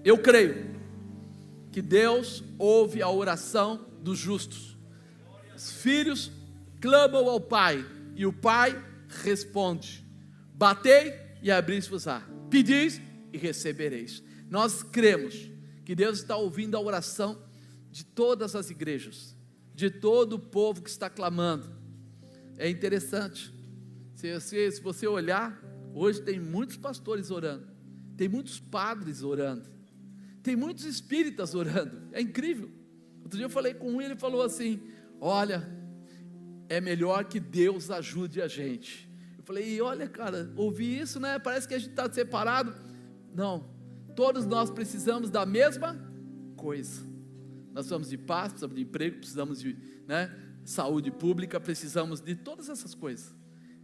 Eu creio que Deus ouve a oração dos justos. Os filhos clamam ao Pai, e o Pai responde: batei e abri-se-vos-á, pedis e recebereis. Nós cremos que Deus está ouvindo a oração de todas as igrejas, de todo o povo que está clamando. É interessante, se você olhar, hoje tem muitos pastores orando, tem muitos padres orando, tem muitos espíritas orando, é incrível. Outro dia eu falei com um, ele falou assim: olha, é melhor que Deus ajude a gente. Eu falei: e olha, cara, ouvi isso, né? Parece que a gente está separado. Não, todos nós precisamos da mesma coisa. Nós precisamos de paz, precisamos de emprego, precisamos de saúde pública, precisamos de todas essas coisas.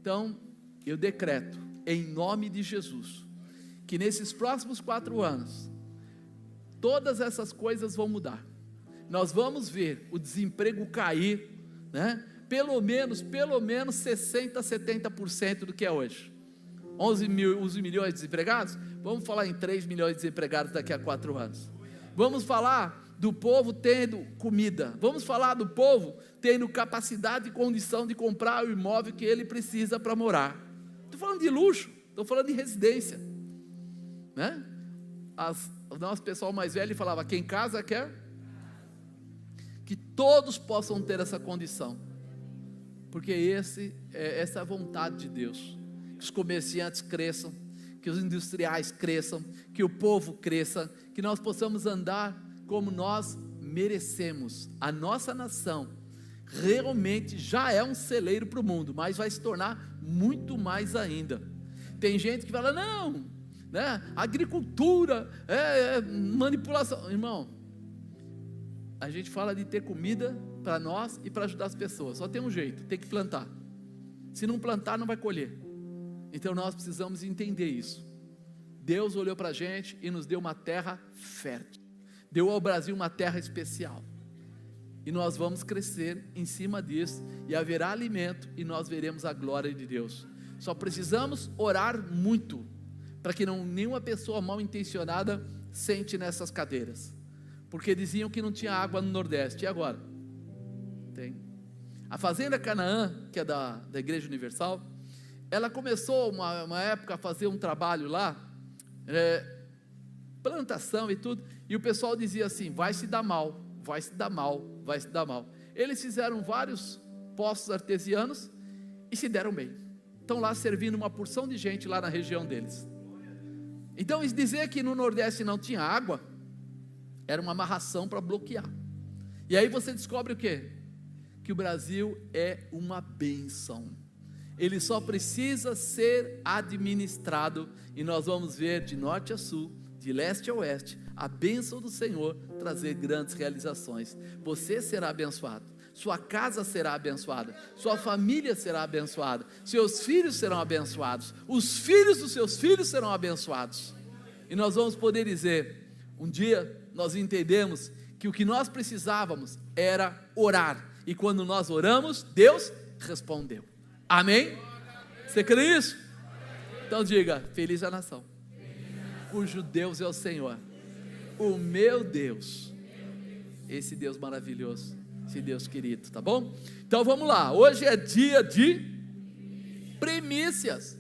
Então, eu decreto, em nome de Jesus, que nesses próximos 4 anos, todas essas coisas vão mudar. Nós vamos ver o desemprego cair, pelo menos 60%, 70% do que é hoje. 11 milhões de desempregados, vamos falar em 3 milhões de desempregados daqui a 4 anos. Vamos falar do povo tendo comida, vamos falar do povo tendo capacidade e condição de comprar o imóvel que ele precisa para morar. Estou falando de luxo, estou falando de residência, O nosso pessoal mais velho falava: quem casa quer, que todos possam ter essa condição, porque essa é a vontade de Deus, que os comerciantes cresçam, que os industriais cresçam, que o povo cresça, que nós possamos andar como nós merecemos. A nossa nação realmente já é um celeiro para o mundo, mas vai se tornar muito mais ainda. Tem gente que fala: não, agricultura é manipulação. Irmão, a gente fala de ter comida para nós e para ajudar as pessoas, só tem um jeito: tem que plantar. Se não plantar, não vai colher. Então nós precisamos entender isso. Deus olhou para a gente e nos deu uma terra fértil, deu ao Brasil uma terra especial, e nós vamos crescer em cima disso, e haverá alimento, e nós veremos a glória de Deus. Só precisamos orar muito, para que nenhuma pessoa mal intencionada sente nessas cadeiras, porque diziam que não tinha água no Nordeste, e agora? Tem. A Fazenda Canaã, que é da Igreja Universal, ela começou uma época a fazer um trabalho lá, plantação e tudo, e o pessoal dizia assim: vai se dar mal, vai se dar mal, vai se dar mal. Eles fizeram vários poços artesianos e se deram bem, estão lá servindo uma porção de gente lá na região deles. Então, dizer que no Nordeste não tinha água era uma amarração para bloquear. E aí você descobre o quê? Que o Brasil é uma bênção, ele só precisa ser administrado, e nós vamos ver de norte a sul, de leste a oeste, a bênção do Senhor trazer grandes realizações. Você será abençoado, sua casa será abençoada, sua família será abençoada, seus filhos serão abençoados, os filhos dos seus filhos serão abençoados, e nós vamos poder dizer: um dia nós entendemos que o que nós precisávamos era orar, e quando nós oramos, Deus respondeu. Amém? Você crê nisso? Então diga: feliz a nação cujo Deus é o Senhor, o meu Deus, esse Deus maravilhoso, esse Deus querido, tá bom? Então vamos lá, hoje é dia de primícias.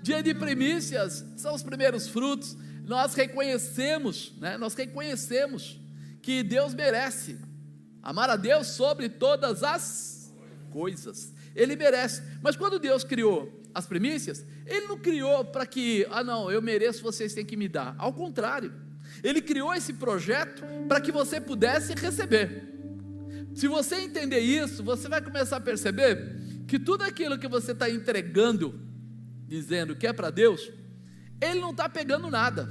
Dia de primícias são os primeiros frutos. Nós reconhecemos, nós reconhecemos que Deus merece amar a Deus sobre todas as coisas, Ele merece. Mas quando Deus criou as primícias, Ele não criou para que, não, eu mereço, vocês têm que me dar. Ao contrário, Ele criou esse projeto para que você pudesse receber. Se você entender isso, você vai começar a perceber que tudo aquilo que você está entregando, dizendo que é para Deus, Ele não está pegando nada.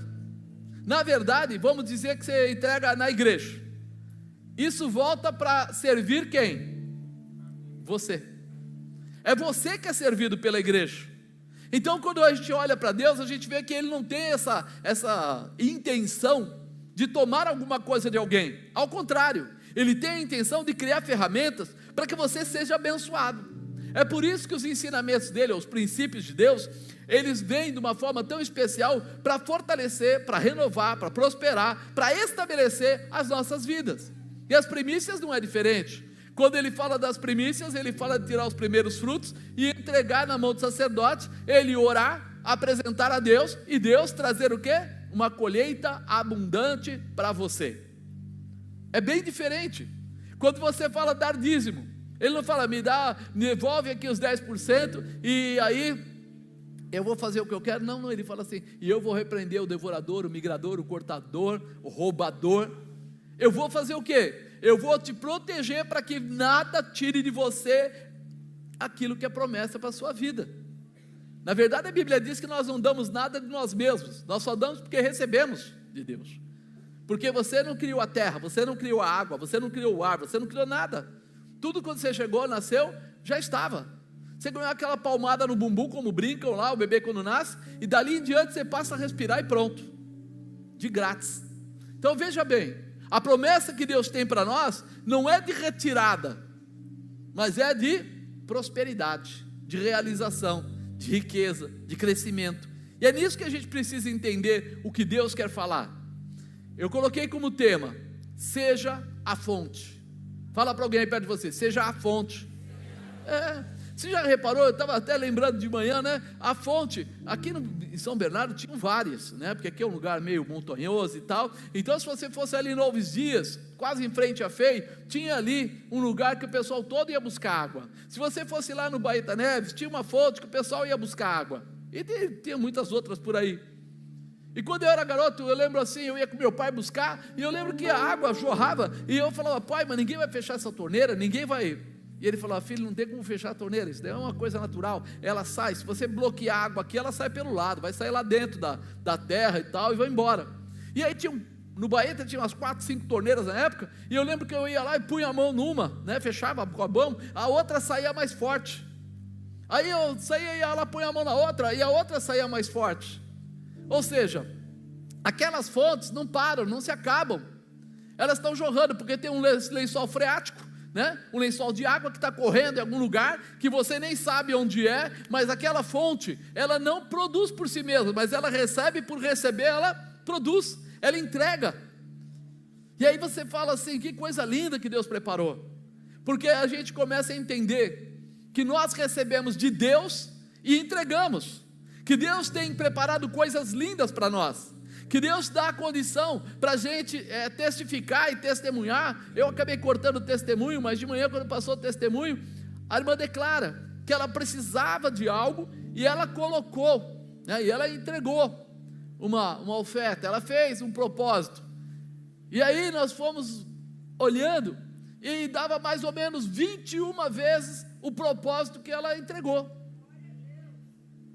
Na verdade, vamos dizer que você entrega na igreja, isso volta para servir quem? Você. É você que é servido pela igreja. Então, quando a gente olha para Deus, a gente vê que Ele não tem essa intenção de tomar alguma coisa de alguém. Ao contrário, Ele tem a intenção de criar ferramentas para que você seja abençoado. É por isso que os ensinamentos dele, os princípios de Deus, eles vêm de uma forma tão especial para fortalecer, para renovar, para prosperar, para estabelecer as nossas vidas. E as primícias não é diferente. Quando ele fala das primícias, ele fala de tirar os primeiros frutos e entregar na mão do sacerdote, ele orar, apresentar a Deus e Deus trazer o quê? Uma colheita abundante para você. É bem diferente. Quando você fala dar dízimo, ele não fala, me devolve aqui os 10% e aí eu vou fazer o que eu quero. Não, ele fala assim, e eu vou repreender o devorador, o migrador, o cortador, o roubador. Eu vou fazer o quê? Eu vou te proteger para que nada tire de você aquilo que é promessa para a sua vida. Na verdade a Bíblia diz que nós não damos nada de nós mesmos, nós só damos porque recebemos de Deus. Porque você não criou a terra, você não criou a água, você não criou o ar, você não criou nada. Tudo quando você chegou, nasceu, já estava. Você ganhou aquela palmada no bumbum, como brincam lá, o bebê quando nasce, e dali em diante você passa a respirar e pronto, de grátis. Então veja bem, a promessa que Deus tem para nós, não é de retirada, mas é de prosperidade, de realização, de riqueza, de crescimento. E é nisso que a gente precisa entender o que Deus quer falar. Eu coloquei como tema, seja a fonte. Fala para alguém aí perto de você, seja a fonte. Você já reparou, eu estava até lembrando de manhã, né? A fonte, aqui em São Bernardo tinham várias, né? Porque aqui é um lugar meio montanhoso e tal. Então se você fosse ali em Novos Dias, quase em frente à FEI, tinha ali um lugar que o pessoal todo ia buscar água. Se você fosse lá no Baeta Neves, tinha uma fonte que o pessoal ia buscar água. E tinha muitas outras por aí. E quando eu era garoto, eu lembro assim, eu ia com meu pai buscar, e eu lembro que a água jorrava, e eu falava, pai, mas ninguém vai fechar essa torneira, ninguém vai... E ele falou, filho, não tem como fechar a torneira, isso daí é uma coisa natural, ela sai, se você bloquear a água aqui, ela sai pelo lado, vai sair lá dentro da terra e tal, e vai embora. E aí no Baeta tinha umas 4, 5 torneiras na época, e eu lembro que eu ia lá e punha a mão numa, né, fechava com a mão, a outra saía mais forte. Aí eu saía e ela punha a mão na outra, e a outra saía mais forte. Ou seja, aquelas fontes não param, não se acabam, elas estão jorrando, porque tem um lençol freático, né? Um lençol de água que está correndo em algum lugar, que você nem sabe onde é, mas aquela fonte, ela não produz por si mesma, mas ela recebe, por receber, ela produz, ela entrega. E aí você fala assim, que coisa linda que Deus preparou, porque a gente começa a entender, que nós recebemos de Deus, e entregamos, que Deus tem preparado coisas lindas para nós, que Deus dá a condição para a gente testificar e testemunhar. Eu acabei cortando o testemunho, mas de manhã quando passou o testemunho, a irmã declara que ela precisava de algo, e ela colocou, né, e ela entregou uma oferta, ela fez um propósito, e aí nós fomos olhando, e dava mais ou menos 21 vezes o propósito que ela entregou.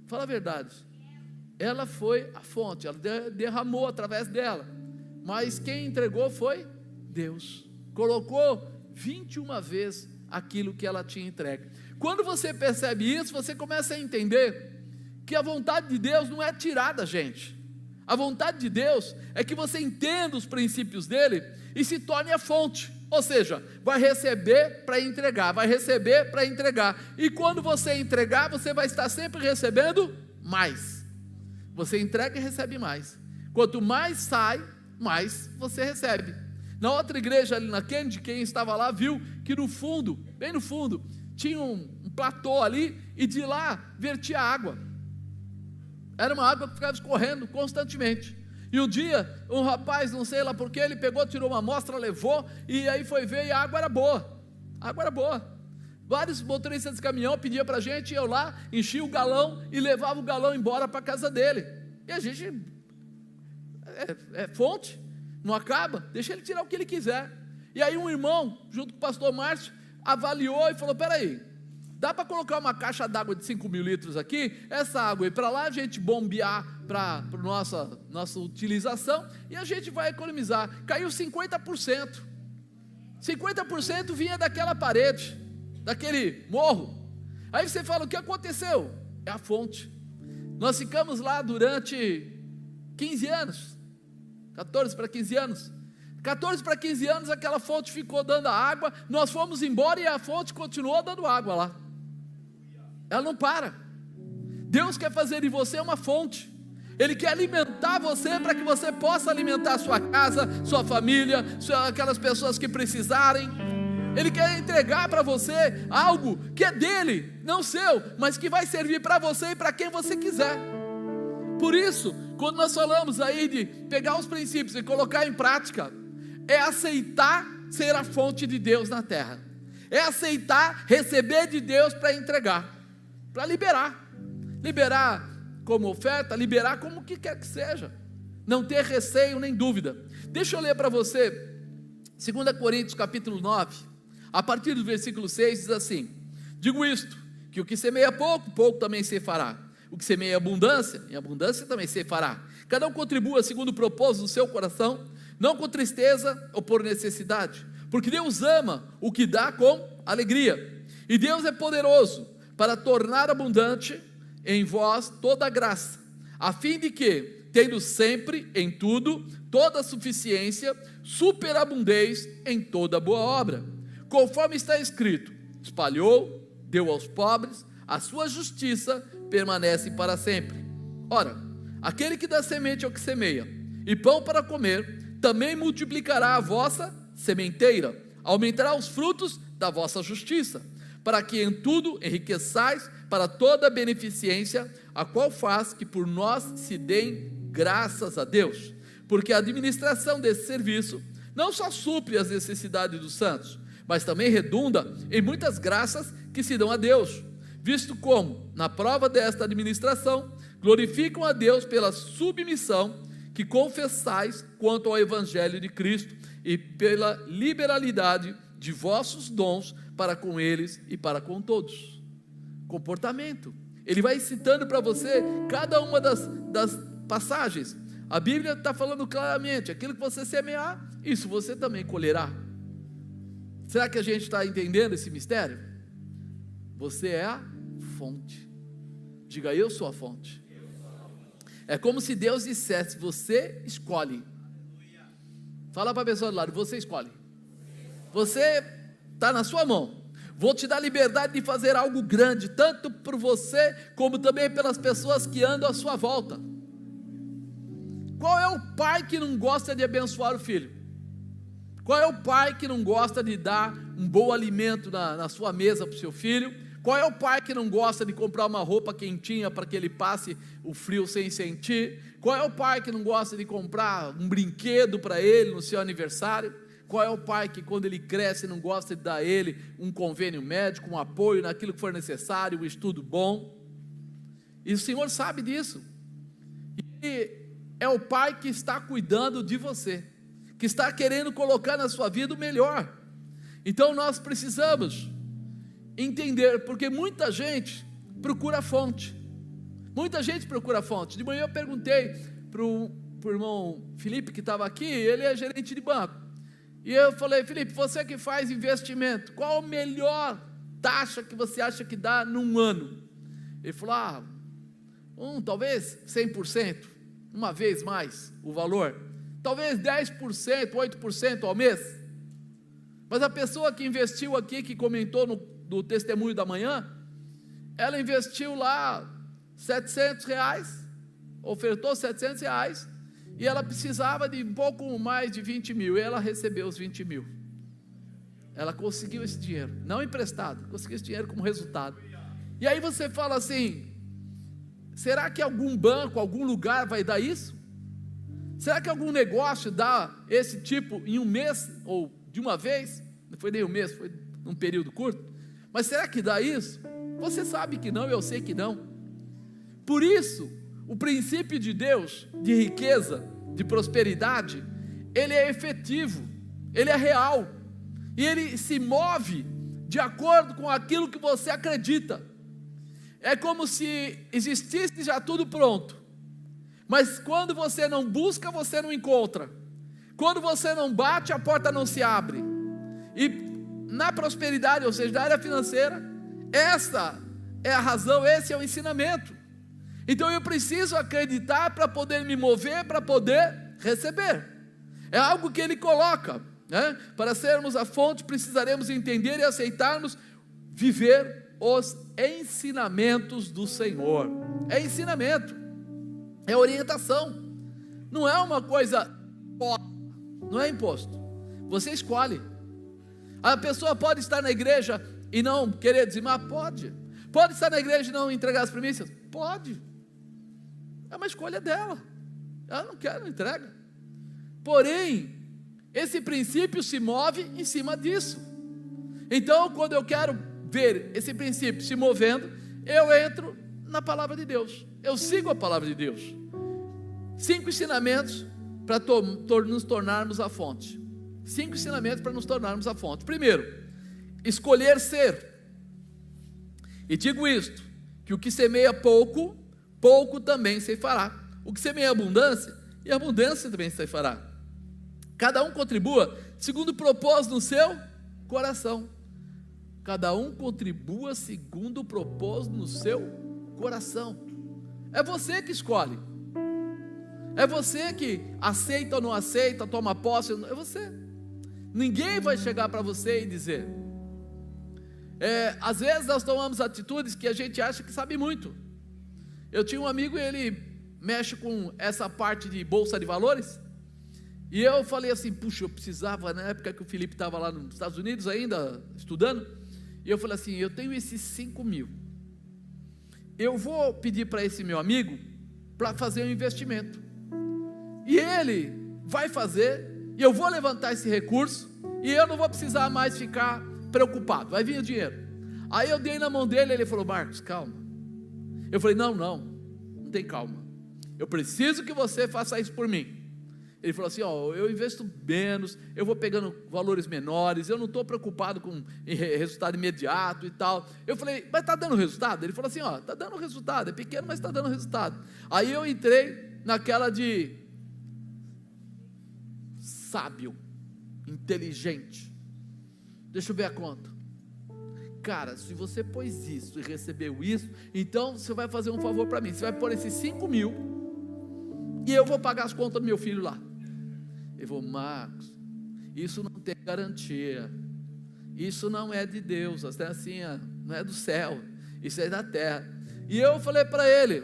Fala a verdade, ela foi a fonte, ela derramou através dela, mas quem entregou foi Deus, colocou 21 vezes aquilo que ela tinha entregue. Quando você percebe isso, você começa a entender que a vontade de Deus não é tirar da gente, a vontade de Deus é que você entenda os princípios dele e se torne a fonte, ou seja, vai receber para entregar, vai receber para entregar, e quando você entregar, você vai estar sempre recebendo mais. Você entrega e recebe mais. Quanto mais sai, mais você recebe. Na outra igreja ali na Kennedy, quem estava lá viu que no fundo, bem no fundo, tinha um platô ali, e de lá vertia água. Era uma água que ficava escorrendo constantemente. E um dia, um rapaz, não sei lá porquê, ele pegou, tirou uma amostra, levou, e aí foi ver, e a água era boa. A água era boa. Vários motoristas de caminhão pediam para a gente, eu lá, enchia o galão e levava o galão embora para a casa dele. E a gente, fonte, não acaba, deixa ele tirar o que ele quiser. E aí um irmão, junto com o pastor Márcio, avaliou e falou, peraí, dá para colocar uma caixa d'água de 5.000 litros aqui, essa água ir para lá, a gente bombear para nossa utilização, e a gente vai economizar. Caiu 50%. 50% vinha daquela parede, daquele morro. Aí você fala, o que aconteceu? É a fonte. Nós ficamos lá durante 15 anos, 14 para 15 anos, 14 para 15 anos aquela fonte ficou dando a água, nós fomos embora e a fonte continuou dando água lá. ela não para. Deus quer fazer de você uma fonte. Ele quer alimentar você para que você possa alimentar sua casa, sua família, aquelas pessoas que precisarem. Ele quer entregar para você algo que é dele, não seu, mas que vai servir para você e para quem você quiser. Por isso, quando nós falamos aí de pegar os princípios e colocar em prática, é aceitar ser a fonte de Deus na terra, é aceitar receber de Deus para entregar, para liberar como oferta, liberar como que quer que seja, não ter receio nem dúvida. Deixa eu ler para você 2 Coríntios capítulo 9, a partir do versículo 6 diz assim: digo isto, que o que semeia pouco, pouco também se fará; o que semeia abundância, em abundância também se fará. Cada um contribua segundo o propósito do seu coração, não com tristeza ou por necessidade, porque Deus ama o que dá com alegria, e Deus é poderoso para tornar abundante em vós toda a graça, a fim de que, tendo sempre em tudo toda a suficiência, superabundeis em toda boa obra, conforme está escrito: espalhou, deu aos pobres, a sua justiça permanece para sempre. Ora, aquele que dá semente ao que semeia, e pão para comer, também multiplicará a vossa sementeira, aumentará os frutos da vossa justiça, para que em tudo enriqueçais para toda a beneficência, a qual faz que por nós se deem graças a Deus, porque a administração desse serviço não só supre as necessidades dos santos, mas também redunda em muitas graças que se dão a Deus, visto como, na prova desta administração, glorificam a Deus pela submissão que confessais quanto ao Evangelho de Cristo, e pela liberalidade de vossos dons para com eles e para com todos. Comportamento. Ele vai citando para você cada uma das passagens. A Bíblia está falando claramente: aquilo que você semear, isso você também colherá. Será que a gente está entendendo esse mistério? Você é a fonte. Diga: eu sou a fonte. É como se Deus dissesse: você escolhe. Fala para a pessoa do lado: você escolhe. Você está na sua mão. Vou te dar liberdade de fazer algo grande, tanto por você, como também pelas pessoas que andam à sua volta. Qual é o pai que não gosta de abençoar o filho? Qual é o pai que não gosta de dar um bom alimento na sua mesa para o seu filho? Qual é o pai que não gosta de comprar uma roupa quentinha para que ele passe o frio sem sentir? Qual é o pai que não gosta de comprar um brinquedo para ele no seu aniversário? Qual é o pai que quando ele cresce não gosta de dar a ele um convênio médico, um apoio naquilo que for necessário, um estudo bom? E o Senhor sabe disso. E é o pai que está cuidando de você, que está querendo colocar na sua vida o melhor. Então nós precisamos entender, porque muita gente procura a fonte. Muita gente procura a fonte. De manhã eu perguntei para o irmão Felipe, que estava aqui, ele é gerente de banco. E eu falei: Felipe, você que faz investimento, qual a melhor taxa que você acha que dá num ano? Ele falou: talvez 100%, uma vez mais o valor, talvez 10%, 8% ao mês. Mas a pessoa que investiu aqui, que comentou no testemunho da manhã, ela investiu lá R$700, ofertou R$700, e ela precisava de um pouco mais de 20 mil, e ela recebeu os 20 mil, ela conseguiu esse dinheiro, não emprestado, conseguiu esse dinheiro como resultado. E aí você fala assim: será que algum banco, algum lugar vai dar isso? Será que algum negócio dá esse tipo em um mês, ou de uma vez? Não foi nem um mês, foi num período curto. Mas será que dá isso? Você sabe que não, eu sei que não. Por isso, o princípio de Deus, de riqueza, de prosperidade, ele é efetivo, ele é real, e ele se move de acordo com aquilo que você acredita. É como se existisse já tudo pronto, mas quando você não busca, você não encontra. Quando você não bate, a porta não se abre. E na prosperidade, ou seja, na área financeira, essa é a razão, esse é o ensinamento. Então eu preciso acreditar para poder me mover, para poder receber. É algo que ele coloca, né? Para sermos a fonte, precisaremos entender e aceitarmos viver os ensinamentos do Senhor. É ensinamento, é orientação, não é uma coisa, não é imposto, você escolhe. A pessoa pode estar na igreja e não querer dizimar? Pode estar na igreja e não entregar as primícias? Pode, é uma escolha dela, ela não quer, não entrega. Porém, esse princípio se move em cima disso. Então, quando eu quero ver esse princípio se movendo, eu entro na palavra de Deus, eu sigo a palavra de Deus. 5 ensinamentos para nos tornarmos a fonte. 5 ensinamentos para nos tornarmos a fonte. Primeiro, escolher ser. E digo isto, que o que semeia pouco, pouco também se fará. O que semeia abundância, e abundância também se fará. Cada um contribua segundo o propósito no seu coração. Cada um contribua segundo o propósito no seu coração. É você que escolhe. É você que aceita ou não aceita, toma posse, é você. Ninguém vai chegar para você e dizer. Às vezes nós tomamos atitudes que a gente acha que sabe muito. Eu tinha um amigo, ele mexe com essa parte de bolsa de valores, e eu falei assim, puxa, eu precisava, na época que o Felipe estava lá nos Estados Unidos ainda, estudando, e eu falei assim, eu tenho esses 5 mil, eu vou pedir para esse meu amigo, para fazer um investimento, e ele vai fazer, e eu vou levantar esse recurso, e eu não vou precisar mais ficar preocupado, vai vir o dinheiro. Aí eu dei na mão dele, ele falou, Marcos, calma. Eu falei, não tem calma, eu preciso que você faça isso por mim. Ele falou assim, eu investo menos, eu vou pegando valores menores, eu não estou preocupado com resultado imediato e tal. Eu falei, mas está dando resultado? Ele falou assim, está dando resultado, é pequeno, mas está dando resultado. Aí eu entrei naquela de sábio, inteligente, deixa eu ver a conta. Cara, se você pôs isso e recebeu isso, então você vai fazer um favor para mim, você vai pôr esses 5 mil, e eu vou pagar as contas do meu filho lá. Ele falou, Marcos, isso não tem garantia, isso não é de Deus, até assim, não é do céu, isso é da terra. E eu falei para ele,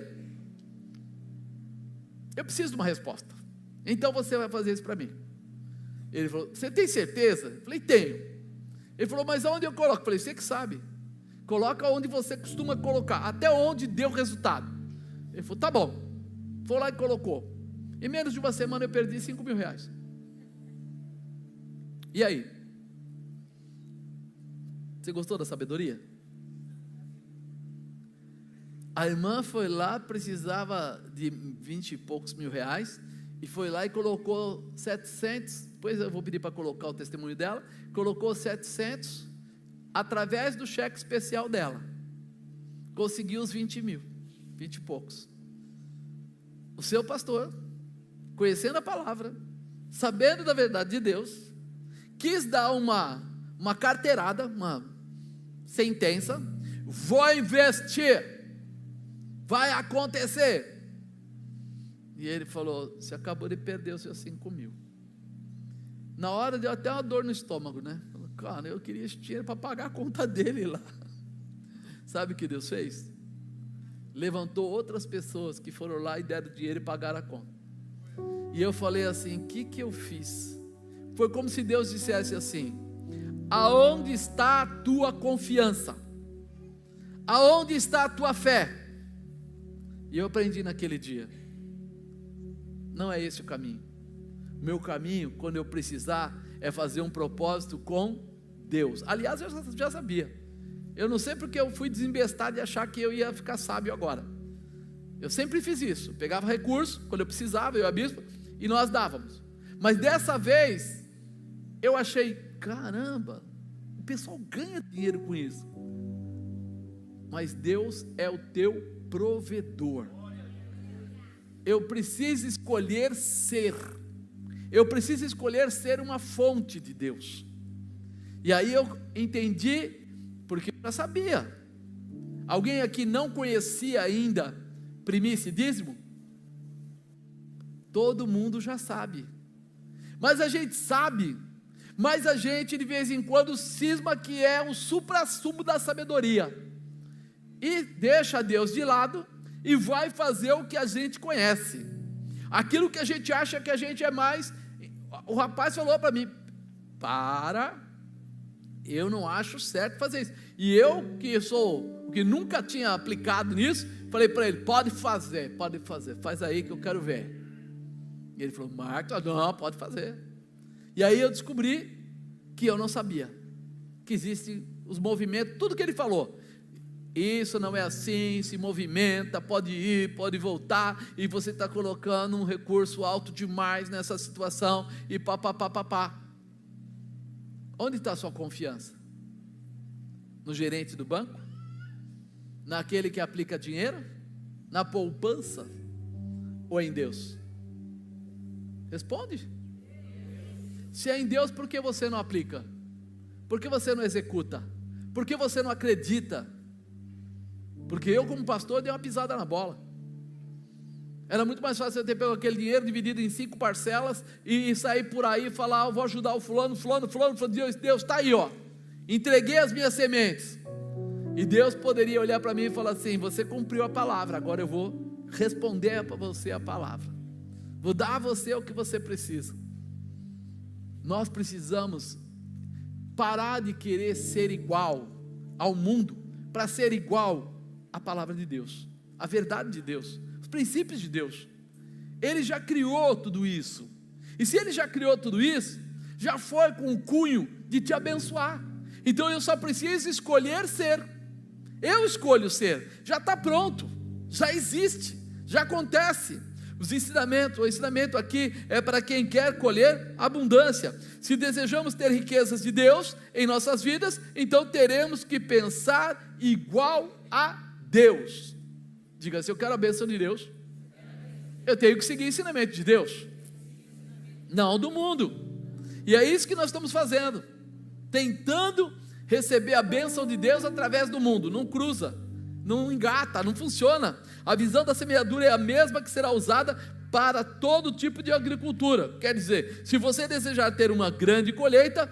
eu preciso de uma resposta, então você vai fazer isso para mim. Ele falou, você tem certeza? Eu falei, tenho. Ele falou, mas aonde eu coloco? Eu falei, você que sabe, coloca onde você costuma colocar, até onde deu resultado. Ele falou, tá bom. Foi lá e colocou. Em menos de uma semana eu perdi 5 mil reais. E aí? Você gostou da sabedoria? A irmã foi lá, precisava de 20 e poucos mil reais, e foi lá e colocou 700, depois eu vou pedir para colocar o testemunho dela, colocou 700, através do cheque especial dela, conseguiu os 20 mil, 20 e poucos. O seu pastor, conhecendo a palavra, sabendo da verdade de Deus, quis dar uma carteirada, uma sentença, vou investir, vai acontecer. E ele falou, você acabou de perder os seus 5 mil. Na hora deu até uma dor no estômago, né? Falou, cara, eu queria esse dinheiro para pagar a conta dele lá. Sabe o que Deus fez? Levantou outras pessoas que foram lá e deram dinheiro e pagaram a conta. E eu falei assim, o que eu fiz? Foi como se Deus dissesse assim, aonde está a tua confiança? Aonde está a tua fé? E eu aprendi naquele dia, não é esse o caminho. Meu caminho, quando eu precisar, é fazer um propósito com Deus. Aliás, eu já sabia. Eu não sei porque eu fui desembestado de achar que eu ia ficar sábio agora. Eu sempre fiz isso, pegava recurso, quando eu precisava, eu e a bispa, e nós dávamos. Mas dessa vez, eu achei, caramba, o pessoal ganha dinheiro com isso. Mas Deus é o teu provedor. Eu preciso escolher ser. Eu preciso escolher ser uma fonte de Deus. E aí eu entendi, porque eu já sabia. Alguém aqui não conhecia ainda primícia e dízimo? Todo mundo já sabe. Mas a gente sabe, mas a gente de vez em quando cisma que é o suprassumo da sabedoria. e deixa Deus de lado e vai fazer o que a gente conhece, aquilo que a gente acha que a gente é mais. O rapaz falou para mim: eu não acho certo fazer isso. E eu, que nunca tinha aplicado nisso, falei para ele: pode fazer, faz aí que eu quero ver. E ele falou: Marcos, não, pode fazer. E aí eu descobri que eu não sabia que existem os movimentos, tudo que ele falou. Isso não é assim, se movimenta, pode ir, pode voltar, e você está colocando um recurso alto demais nessa situação, e pá. Onde está a sua confiança? No gerente do banco? Naquele que aplica dinheiro? Na poupança? Ou em Deus? Responde. Se é em Deus, por que você não aplica? Por que você não executa? Por que você não acredita? Porque eu, como pastor, dei uma pisada na bola. Era muito mais fácil eu ter pego aquele dinheiro dividido em 5 parcelas e sair por aí e falar: eu vou ajudar o fulano, Deus está aí, ó, entreguei as minhas sementes. E Deus poderia olhar para mim e falar assim: você cumpriu a palavra, agora eu vou responder para você a palavra, vou dar a você o que você precisa. Nós precisamos parar de querer ser igual ao mundo, para ser igual à palavra de Deus, à verdade de Deus, os princípios de Deus. Ele já criou tudo isso, e se Ele já criou tudo isso, já foi com o cunho de te abençoar. Então eu só preciso escolher ser. Eu escolho ser, já está pronto, já existe, já acontece. O ensinamento aqui é para quem quer colher abundância. Se desejamos ter riquezas de Deus em nossas vidas, então teremos que pensar igual a Deus. Diga assim: eu quero a bênção de Deus, eu tenho que seguir o ensinamento de Deus, não do mundo. E é isso que nós estamos fazendo, tentando receber a bênção de Deus através do mundo. Não cruza, não engata, não funciona. A visão da semeadura é a mesma que será usada para todo tipo de agricultura. Quer dizer, se você desejar ter uma grande colheita,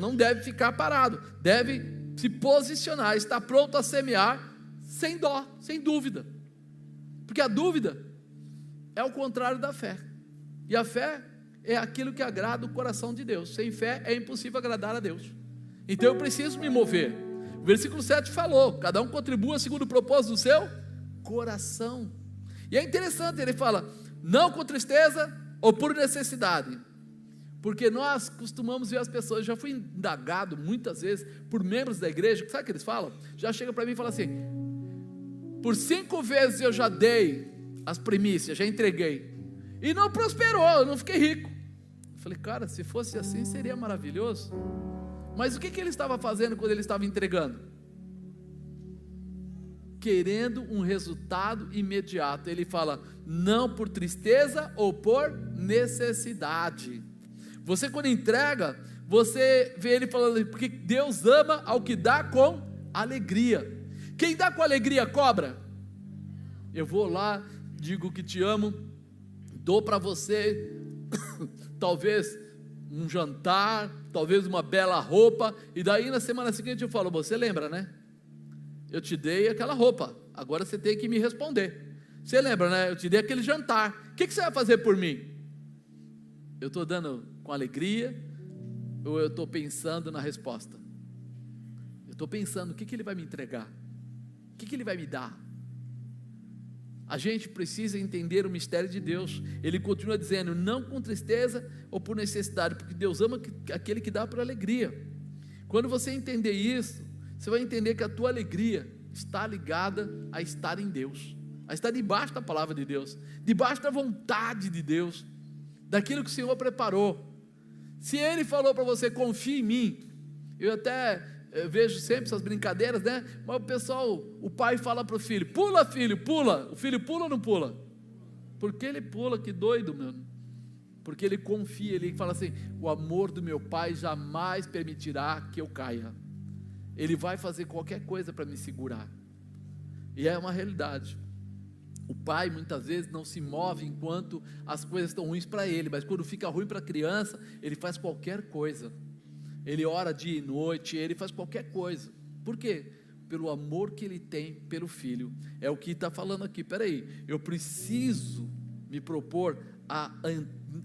não deve ficar parado, deve se posicionar, estar pronto a semear, sem dó, sem dúvida, porque a dúvida é o contrário da fé, e a fé é aquilo que agrada o coração de Deus. Sem fé é impossível agradar a Deus. Então eu preciso me mover. O versículo 7 falou: cada um contribua segundo o propósito do seu coração. E é interessante, ele fala: não com tristeza ou por necessidade, porque nós costumamos ver as pessoas. Já fui indagado muitas vezes por membros da igreja, sabe o que eles falam? Já chega para mim e fala assim: por 5 vezes eu já dei as primícias, já entreguei, e não prosperou, eu não fiquei rico. Eu falei: cara, se fosse assim seria maravilhoso. Mas o que ele estava fazendo quando ele estava entregando? Querendo um resultado imediato. Ele fala: não por tristeza ou por necessidade. Você, quando entrega, você vê ele falando: porque Deus ama ao que dá com alegria. Quem dá com alegria cobra. Eu vou lá, digo que te amo, dou para você talvez um jantar, talvez uma bela roupa, e daí na semana seguinte eu falo: você lembra, né? Eu te dei aquela roupa, agora você tem que me responder. Você lembra, né? Eu te dei aquele jantar, o que você vai fazer por mim? Eu estou dando com alegria, ou eu estou pensando na resposta? Eu estou pensando: o que ele vai me entregar? O que ele vai me dar? A gente precisa entender o mistério de Deus. Ele continua dizendo: não com tristeza ou por necessidade, porque Deus ama aquele que dá por alegria. Quando você entender isso, você vai entender que a tua alegria está ligada a estar em Deus, a estar debaixo da palavra de Deus, debaixo da vontade de Deus, daquilo que o Senhor preparou. Se Ele falou para você: confie em mim. Eu vejo sempre essas brincadeiras, né? Mas o pessoal, o pai fala para o filho: pula, filho, pula. O filho pula ou não pula? Porque ele pula, que doido, mano. Porque ele confia, ele fala assim: o amor do meu pai jamais permitirá que eu caia. Ele vai fazer qualquer coisa para me segurar. E é uma realidade. O pai muitas vezes não se move enquanto as coisas estão ruins para ele, mas quando fica ruim para a criança, ele faz qualquer coisa. Ele ora dia e noite, ele faz qualquer coisa. Por quê? pelo amor que ele tem pelo filho. É o que está falando aqui. Peraí, eu preciso me propor a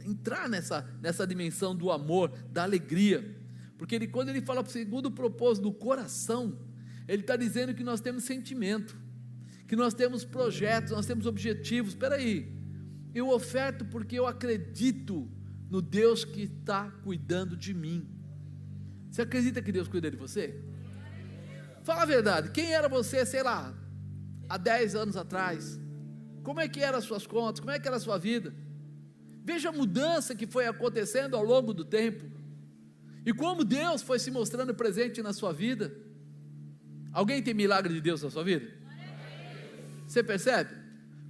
entrar nessa dimensão do amor, da alegria, porque quando ele fala segundo o propósito do coração, ele está dizendo que nós temos sentimento, que nós temos projetos, nós temos objetivos. Peraí, eu oferto porque eu acredito no Deus que está cuidando de mim. Você acredita que Deus cuida de você? Fala a verdade, quem era você, sei lá, há 10 anos atrás? Como é que eram as suas contas? Como é que era a sua vida? Veja a mudança que foi acontecendo ao longo do tempo, e como Deus foi se mostrando presente na sua vida. Alguém tem milagre de Deus na sua vida? Você percebe?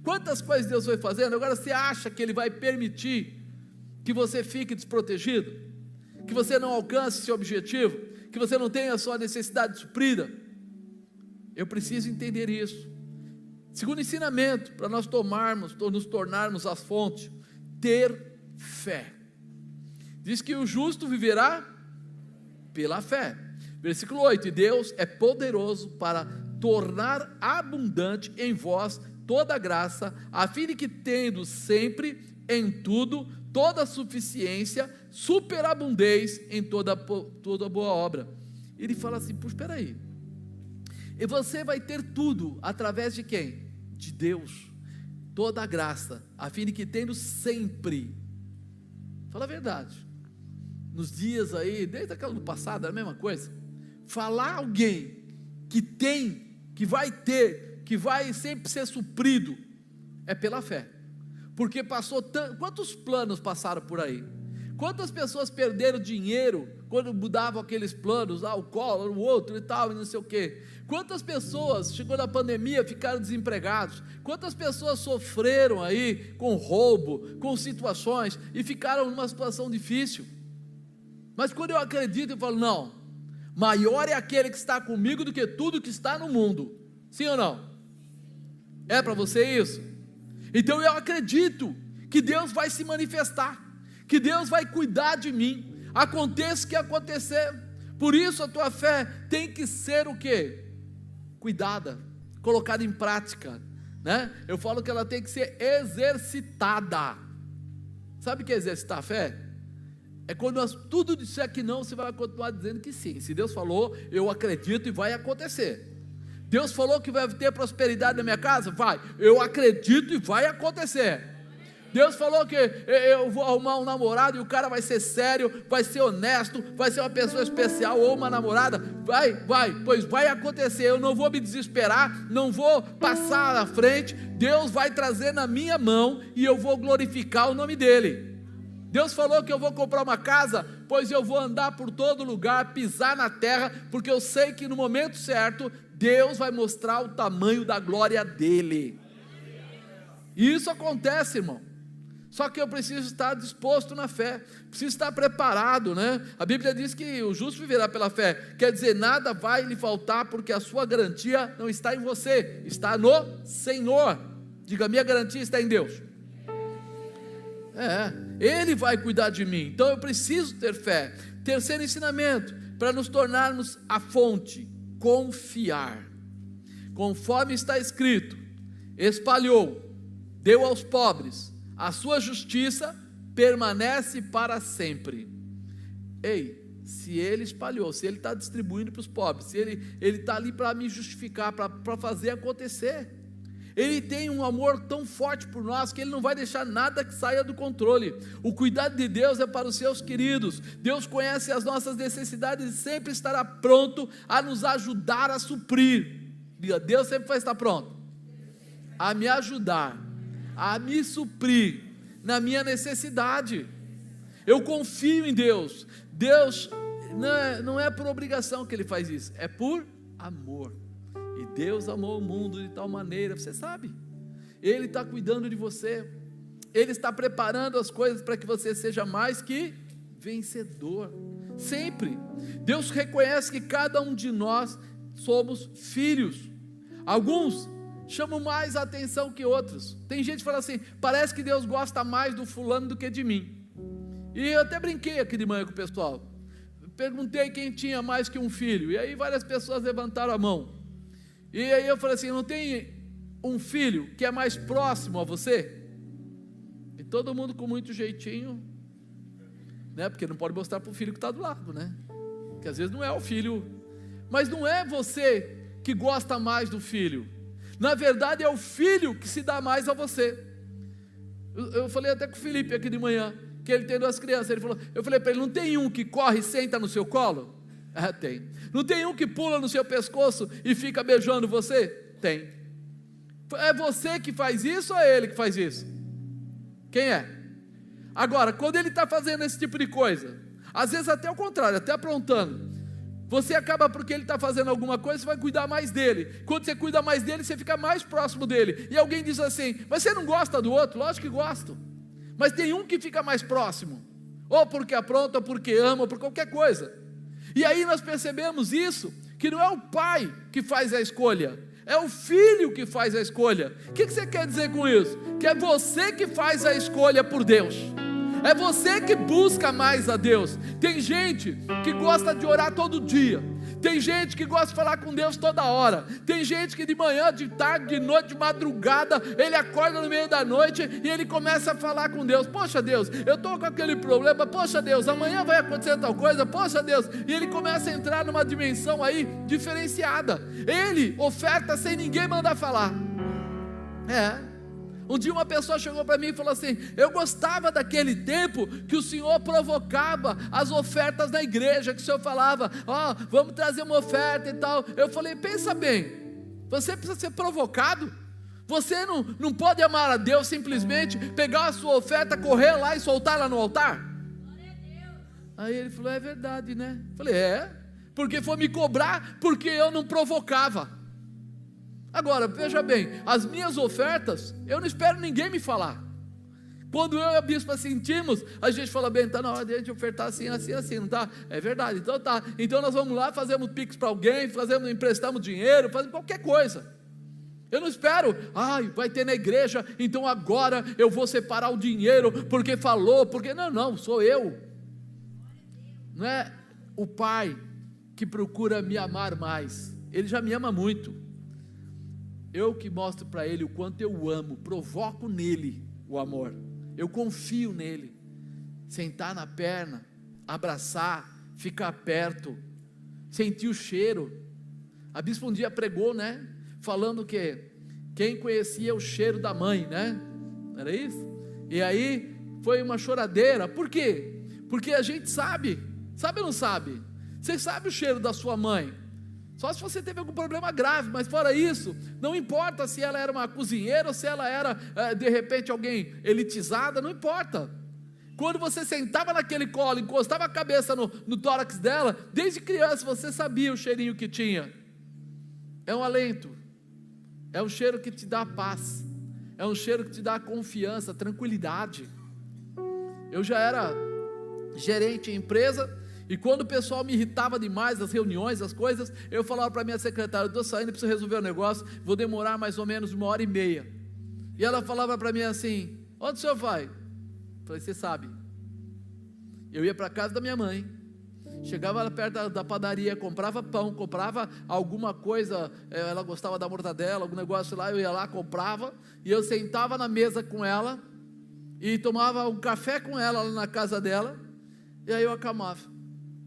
Quantas coisas Deus foi fazendo. Agora você acha que Ele vai permitir que você fique desprotegido? Que você não alcance seu objetivo? Que você não tenha a sua necessidade suprida? Eu preciso entender isso. Segundo ensinamento, para nós nos tornarmos a fonte, ter fé. Diz que o justo viverá pela fé. Versículo 8, e Deus é poderoso para tornar abundante em vós toda a graça, a fim de que tendo sempre, em tudo, toda a suficiência, superabundez em toda boa obra. Ele fala assim, puxa, espera aí, e você vai ter tudo, através de quem? De Deus, toda a graça, a fim de que tendo sempre, fala a verdade, nos dias aí, desde aquela do passado, era a mesma coisa, falar alguém que tem, que vai ter, que vai sempre ser suprido, é pela fé, porque passou quantos planos passaram por aí? Quantas pessoas perderam dinheiro quando mudavam aqueles planos, o Collor, o outro e tal, e não sei o quê? Quantas pessoas, chegou na pandemia, ficaram desempregados? Quantas pessoas sofreram aí com roubo, com situações, e ficaram numa situação difícil? Mas quando eu acredito, eu falo, não, maior é aquele que está comigo do que tudo que está no mundo. Sim ou não? É para você isso? Então eu acredito que Deus vai se manifestar, que Deus vai cuidar de mim, aconteça o que acontecer. Por isso a tua fé tem que ser o quê? Cuidada, colocada em prática, né? Eu falo que ela tem que ser exercitada. Sabe o que é exercitar a fé? É quando tudo disser que não, você vai continuar dizendo que sim. Se Deus falou, eu acredito e vai acontecer. Deus falou que vai ter prosperidade na minha casa? Vai, eu acredito e vai acontecer. Deus falou que eu vou arrumar um namorado e o cara vai ser sério, vai ser honesto, vai ser uma pessoa especial ou uma namorada, pois vai acontecer. Eu não vou me desesperar, não vou passar na frente. Deus vai trazer na minha mão e eu vou glorificar o nome dele. Deus falou que eu vou comprar uma casa, pois eu vou andar por todo lugar, pisar na terra, porque eu sei que no momento certo, Deus vai mostrar o tamanho da glória dele. E isso acontece, irmão. Só que eu preciso estar disposto na fé, preciso estar preparado, né? A Bíblia diz que o justo viverá pela fé, quer dizer, nada vai lhe faltar, porque a sua garantia não está em você, está no Senhor. Diga, minha garantia está em Deus. Ele vai cuidar de mim, então eu preciso ter fé. Terceiro ensinamento, para nos tornarmos a fonte, confiar, conforme está escrito, espalhou, deu aos pobres, a sua justiça permanece para sempre. Ei, se ele espalhou, se ele está distribuindo para os pobres, se ele está ali para me justificar, para fazer acontecer, ele tem um amor tão forte por nós, que ele não vai deixar nada que saia do controle. O cuidado de Deus é para os seus queridos. Deus conhece as nossas necessidades e sempre estará pronto a nos ajudar a suprir. Diga, Deus sempre vai estar pronto a me ajudar, a me suprir na minha necessidade. Eu confio em Deus. Deus não é por obrigação que Ele faz isso, é por amor. E Deus amou o mundo de tal maneira, você sabe, Ele está cuidando de você, Ele está preparando as coisas para que você seja mais que vencedor, sempre. Deus reconhece que cada um de nós somos filhos. Alguns chamam mais a atenção que outros. Tem gente que fala assim, parece que Deus gosta mais do fulano do que de mim. E eu até brinquei aqui de manhã com o pessoal, perguntei quem tinha mais que um filho, e aí várias pessoas levantaram a mão. E aí eu falei assim, não tem um filho que é mais próximo a você? E todo mundo com muito jeitinho, né? Porque não pode mostrar para o filho que está do lado, né? Que às vezes não é o filho, mas não é você que gosta mais do filho, na verdade é o filho que se dá mais a você. Eu falei até com o Felipe aqui de manhã, que ele tem 2 crianças, eu falei para ele, não tem um que corre e senta no seu colo? Tem. Não tem um que pula no seu pescoço e fica beijando você? Tem. É você que faz isso ou é ele que faz isso? Quem é? Agora, quando ele está fazendo esse tipo de coisa, às vezes até o contrário, até aprontando, você acaba, porque ele está fazendo alguma coisa, você vai cuidar mais dele. Quando você cuida mais dele, você fica mais próximo dele. E alguém diz assim, mas você não gosta do outro? Lógico que gosto, mas tem um que fica mais próximo, ou porque apronta, ou porque ama, ou por qualquer coisa. E aí nós percebemos isso, que não é o pai que faz a escolha, é o filho que faz a escolha. O que você quer dizer com isso? Que é você que faz a escolha por Deus, é você que busca mais a Deus. Tem gente que gosta de orar todo dia, tem gente que gosta de falar com Deus toda hora, tem gente que de manhã, de tarde, de noite, de madrugada, ele acorda no meio da noite e ele começa a falar com Deus. Poxa Deus, eu estou com aquele problema, poxa Deus, amanhã vai acontecer tal coisa, poxa Deus, e ele começa a entrar numa dimensão aí diferenciada. Ele oferta sem ninguém mandar falar. Um dia uma pessoa chegou para mim e falou assim, eu gostava daquele tempo que o senhor provocava as ofertas na igreja, que o senhor falava, vamos trazer uma oferta e tal. Eu falei, pensa bem, você precisa ser provocado? Você não pode amar a Deus simplesmente pegar a sua oferta, correr lá e soltá-la no altar? Aí ele falou, é verdade, né? Eu falei, porque foi me cobrar porque eu não provocava. Agora, veja bem, as minhas ofertas, eu não espero ninguém me falar. Quando eu e a bispa sentimos, a gente fala, bem, está na hora de a gente ofertar assim, assim, assim, não está? É verdade, então tá. Então nós vamos lá, fazemos pix para alguém, emprestamos dinheiro, fazemos qualquer coisa. Eu não espero, vai ter na igreja, então agora eu vou separar o dinheiro, porque falou, porque... Não, sou eu. Não é o pai que procura me amar mais, ele já me ama muito. Eu que mostro para ele o quanto eu amo, provoco nele o amor, eu confio nele, sentar na perna, abraçar, ficar perto, sentir o cheiro. A bispa um dia pregou, né, falando que quem conhecia o cheiro da mãe, né, era isso? E aí foi uma choradeira. Por quê? Porque a gente sabe ou não sabe? Você sabe o cheiro da sua mãe, só se você teve algum problema grave, mas fora isso, não importa se ela era uma cozinheira ou se ela era de repente alguém elitizada, não importa. Quando você sentava naquele colo, encostava a cabeça no tórax dela, desde criança você sabia o cheirinho que tinha. É um alento, é um cheiro que te dá paz, é um cheiro que te dá confiança, tranquilidade. Eu já era gerente em empresa, e quando o pessoal me irritava demais, as reuniões, as coisas, eu falava para a minha secretária, eu estou saindo, preciso resolver o negócio, vou demorar mais ou menos 1h30. E ela falava para mim assim, onde o senhor vai? Eu falei, você sabe. Eu ia para a casa da minha mãe, chegava lá perto da padaria, comprava pão, comprava alguma coisa, ela gostava da mortadela, algum negócio lá, eu ia lá, comprava, e eu sentava na mesa com ela, e tomava um café com ela lá na casa dela, e aí eu acalmava.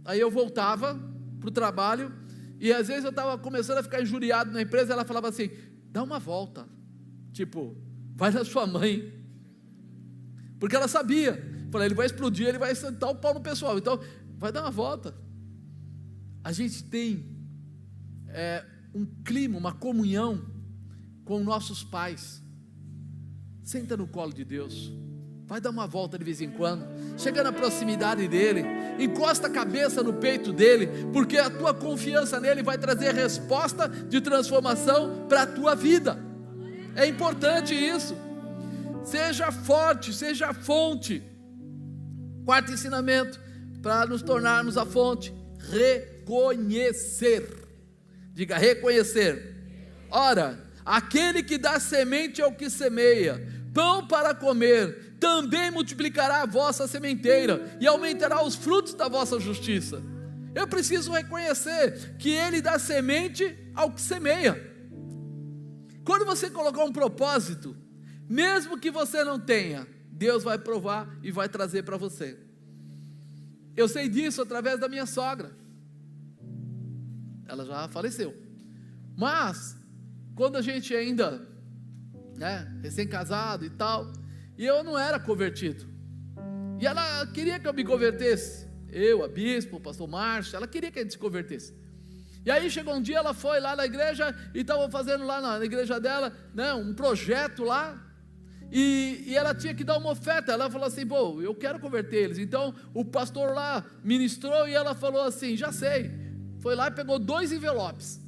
Aí eu voltava para o trabalho, e às vezes eu estava começando a ficar injuriado na empresa, ela falava assim, dá uma volta, tipo, vai na sua mãe, porque ela sabia, falei, ele vai explodir, ele vai sentar o pau no pessoal, então vai dar uma volta. A gente tem um clima, uma comunhão com nossos pais. Senta no colo de Deus, vai dar uma volta de vez em quando, chega na proximidade dele, encosta a cabeça no peito dele, porque a tua confiança nele vai trazer resposta de transformação para a tua vida. É importante isso. Seja forte, seja a fonte. Quarto ensinamento, para nos tornarmos a fonte: reconhecer. Diga, reconhecer. Ora, aquele que dá semente ao que semeia, pão para comer, também multiplicará a vossa sementeira e aumentará os frutos da vossa justiça. Eu preciso reconhecer que ele dá semente ao que semeia. Quando você colocar um propósito, mesmo que você não tenha, Deus vai provar e vai trazer para você. Eu sei disso através da minha sogra. Ela já faleceu. Mas, quando a gente ainda, recém-casado e tal, e eu não era convertido, e ela queria que eu me convertesse, eu, a bispo, o pastor Márcio, ela queria que a gente se convertesse. E aí chegou um dia, ela foi lá na igreja, e estava fazendo lá na igreja dela, um projeto lá, e ela tinha que dar uma oferta. Ela falou assim: pô, eu quero converter eles. Então o pastor lá ministrou, e ela falou assim: já sei. Foi lá e pegou 2 envelopes.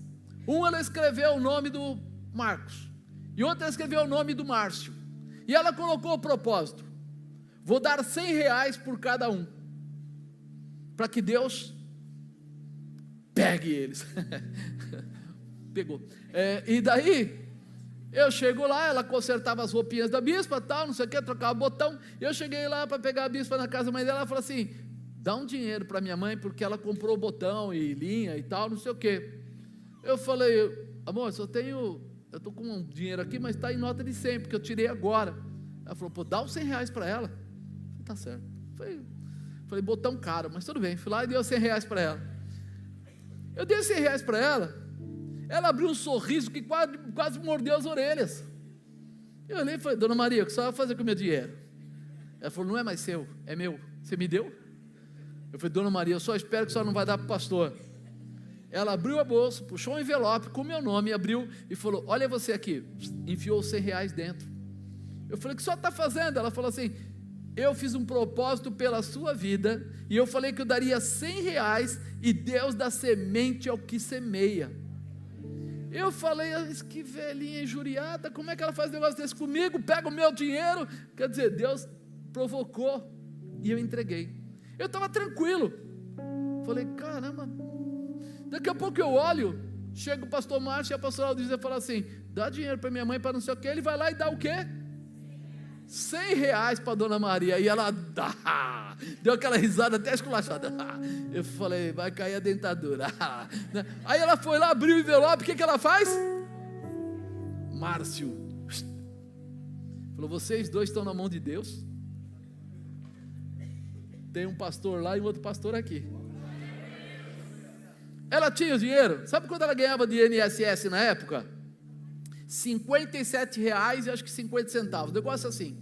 Ela escreveu o nome do Marcos, e outra escreveu o nome do Márcio, e ela colocou o propósito: vou dar R$100 por cada um, para que Deus pegue eles. Pegou. E daí eu chego lá, ela consertava as roupinhas da bispa, tal, não sei o que, trocava botão. Eu cheguei lá para pegar a bispa na casa da mãe dela. Ela falou assim: dá um dinheiro para minha mãe, porque ela comprou botão e linha e tal, não sei o que. Eu falei: amor, eu estou com um dinheiro aqui, mas está em nota de 100, porque eu tirei agora. Ela falou: pô, dá os R$100 para ela. Tá certo. Falei: botão caro, mas tudo bem. Fui lá e dei os R$100 para ela. Eu dei os R$100 para ela. Ela abriu um sorriso que quase mordeu as orelhas. Eu olhei e falei: dona Maria, o que você vai fazer com o meu dinheiro? Ela falou: não é mais seu, é meu. Você me deu? Eu falei: dona Maria, eu só espero que a senhora não vai dar para o pastor. Ela abriu a bolsa, puxou um envelope com o meu nome, abriu e falou: olha você aqui. Enfiou os R$100 dentro. Eu falei: o que a senhora está fazendo? Ela falou assim: eu fiz um propósito pela sua vida, e eu falei que eu daria R$100, e Deus dá semente ao que semeia. Eu falei: que velhinha injuriada, como é que ela faz um negócio desse comigo? Pega o meu dinheiro. Quer dizer, Deus provocou, e eu entreguei. Eu estava tranquilo. Falei: caramba. Daqui a pouco eu olho, chega o pastor Márcio e a pastora Aldísia fala assim: dá dinheiro para minha mãe, para não sei o que. Ele vai lá e dá o quê? R$100 para dona Maria. E ela deu aquela risada até esculachada. Eu falei: vai cair a dentadura. Aí ela foi lá, abriu o envelope. O que ela faz? Márcio falou: vocês dois estão na mão de Deus. Tem um pastor lá e um outro pastor aqui. Ela tinha o dinheiro. Sabe quanto ela ganhava de INSS na época? R$57 e acho que 50 centavos, negócio assim.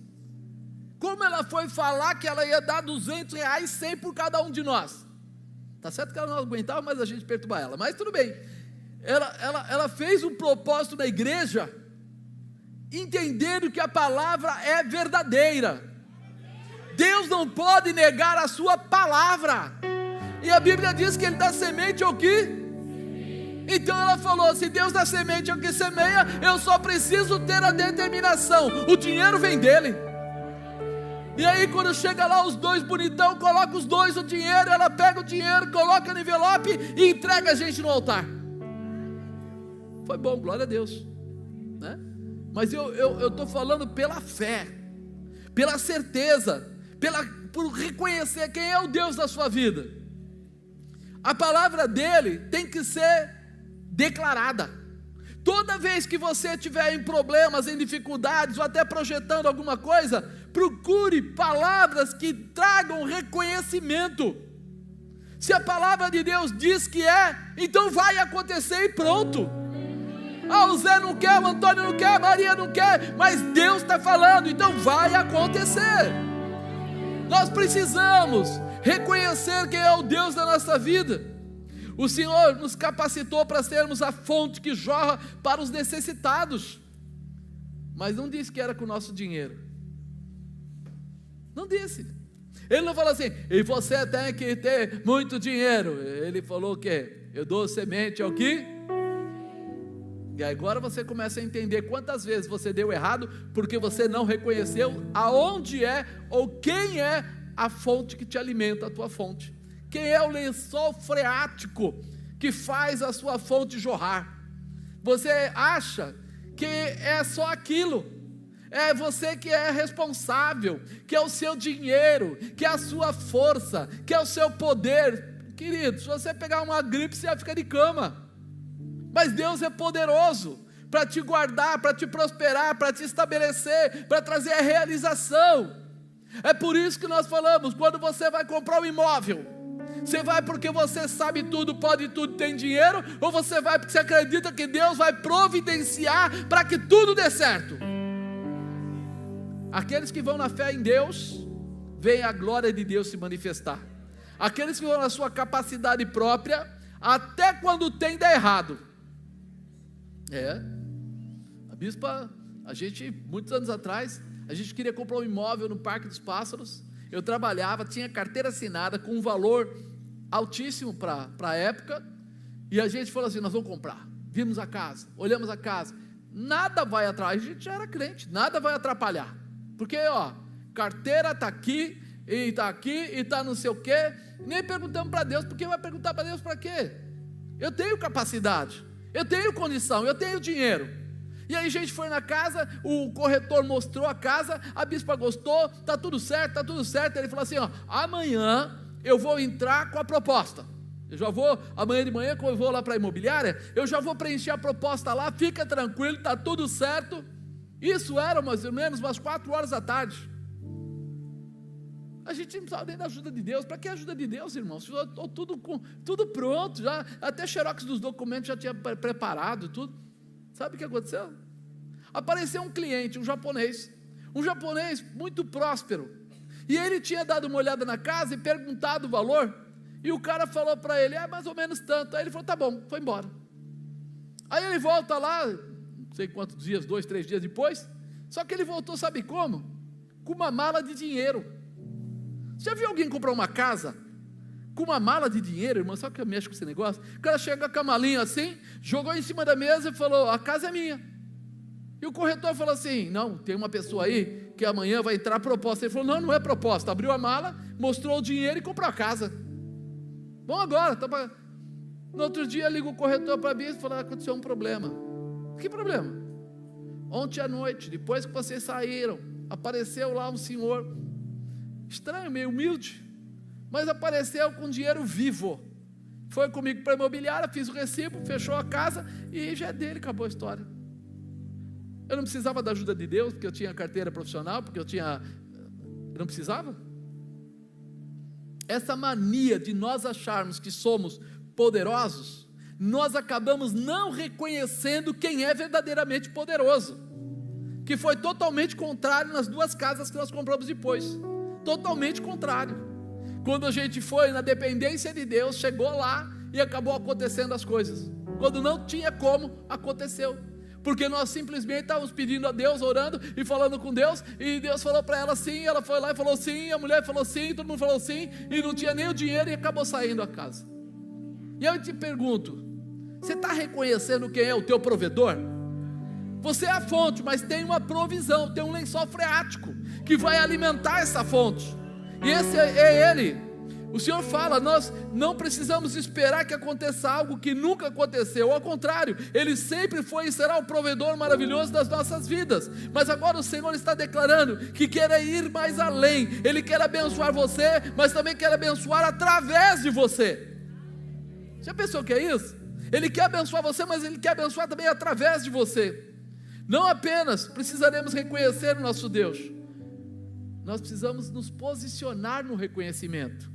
Como ela foi falar que ela ia dar R$200, 100 por cada um de nós? Tá certo que ela não aguentava mais a gente perturbar ela, mas tudo bem. Ela fez um propósito na igreja, entendendo que a palavra é verdadeira. Deus não pode negar a sua palavra, e a Bíblia diz que Ele dá semente ao que? Então ela falou: se Deus dá semente ao que semeia, eu só preciso ter a determinação, o dinheiro vem dele. E aí quando chega lá os dois bonitão, coloca os dois o dinheiro, ela pega o dinheiro, coloca no envelope e entrega a gente no altar. Foi bom, glória a Deus, né? Mas eu estou falando pela fé, pela certeza, por reconhecer quem é o Deus da sua vida. A palavra dele tem que ser declarada. Toda vez que você estiver em problemas, em dificuldades, ou até projetando alguma coisa, procure palavras que tragam reconhecimento. Se a palavra de Deus diz que é, então vai acontecer e pronto. O Zé não quer, o Antônio não quer, a Maria não quer, mas Deus está falando, então vai acontecer. Nós precisamos reconhecer quem é o Deus da nossa vida. O Senhor nos capacitou para sermos a fonte que jorra para os necessitados, mas não disse que era com o nosso dinheiro. Não disse. Ele não falou assim: e você tem que ter muito dinheiro. Ele falou o quê? Eu dou semente ao que? E agora você começa a entender quantas vezes você deu errado, porque você não reconheceu aonde é ou quem é a fonte que te alimenta, a tua fonte. Quem é o lençol freático que faz a sua fonte jorrar? Você acha que é só aquilo, é você que é responsável, que é o seu dinheiro, que é a sua força, que é o seu poder. Querido, se você pegar uma gripe, você vai ficar de cama. Mas Deus é poderoso para te guardar, para te prosperar, para te estabelecer, para trazer a realização. É por isso que nós falamos, quando você vai comprar um imóvel, você vai porque você sabe tudo, pode tudo, tem dinheiro, ou você vai porque você acredita que Deus vai providenciar para que tudo dê certo? Aqueles que vão na fé em Deus, veem a glória de Deus se manifestar. Aqueles que vão na sua capacidade própria, até quando tem, dá errado. A bispa, muitos anos atrás, a gente queria comprar um imóvel no Parque dos Pássaros. Eu trabalhava, tinha carteira assinada com um valor altíssimo para a época, e a gente falou assim, nós vamos comprar. Vimos a casa, olhamos a casa, nada vai atrapalhar, a gente já era crente, nada vai atrapalhar, porque carteira está aqui, e está não sei o quê, nem perguntamos para Deus, porque vai perguntar para Deus para quê? Eu tenho capacidade, eu tenho condição, eu tenho dinheiro. E aí a gente foi na casa, o corretor mostrou a casa, a bispa gostou, está tudo certo, ele falou assim, amanhã eu vou entrar com a proposta, eu já vou, amanhã de manhã quando eu vou lá para a imobiliária, eu já vou preencher a proposta lá, fica tranquilo, está tudo certo. Isso era mais ou menos umas 4 horas da tarde, a gente não precisava nem da ajuda de Deus. Para que ajuda de Deus, irmãos? Tudo pronto, já, até xerox dos documentos já tinha preparado tudo. Sabe o que aconteceu? Apareceu um cliente, um japonês muito próspero, e ele tinha dado uma olhada na casa e perguntado o valor, e o cara falou para ele, mais ou menos tanto. Aí ele falou, tá bom, foi embora. Aí ele volta lá, não sei quantos dias, 2, 3 dias depois, só que ele voltou, sabe como? Com uma mala de dinheiro. Você já viu alguém comprar uma casa com uma mala de dinheiro, irmão? Sabe que eu mexo com esse negócio? O cara chega com a malinha assim, jogou em cima da mesa e falou, a casa é minha. E o corretor falou assim, não, tem uma pessoa aí que amanhã vai entrar a proposta. Ele falou, não é proposta. Abriu a mala, mostrou o dinheiro e comprou a casa. Bom, agora, no outro dia liga o corretor para a bispa e falou, aconteceu um problema. Que problema? Ontem à noite, depois que vocês saíram, apareceu lá um senhor estranho, meio humilde, mas apareceu com dinheiro vivo, foi comigo para a imobiliária, fiz o recibo, fechou a casa e já é dele, acabou a história. Eu não precisava da ajuda de Deus, porque eu tinha carteira profissional, eu não precisava. Essa mania de nós acharmos que somos poderosos, nós acabamos não reconhecendo quem é verdadeiramente poderoso, que foi totalmente contrário nas 2 casas que nós compramos depois. Totalmente contrário. Quando a gente foi na dependência de Deus, chegou lá e acabou acontecendo as coisas. Quando não tinha como, aconteceu. Porque nós simplesmente estávamos pedindo a Deus, orando e falando com Deus, e Deus falou para ela sim, ela foi lá e falou sim, a mulher falou sim, todo mundo falou sim, e não tinha nem o dinheiro e acabou saindo a casa. E eu te pergunto, você está reconhecendo quem é o teu provedor? Você é a fonte, mas tem uma provisão, tem um lençol freático que vai alimentar essa fonte, e esse é Ele. O Senhor fala, nós não precisamos esperar que aconteça algo que nunca aconteceu, ao contrário, Ele sempre foi e será o provedor maravilhoso das nossas vidas, mas agora o Senhor está declarando que quer ir mais além, Ele quer abençoar você, mas também quer abençoar através de você. Já pensou o que é isso? Ele quer abençoar você, mas Ele quer abençoar também através de você. Não apenas precisaremos reconhecer o nosso Deus, nós precisamos nos posicionar no reconhecimento.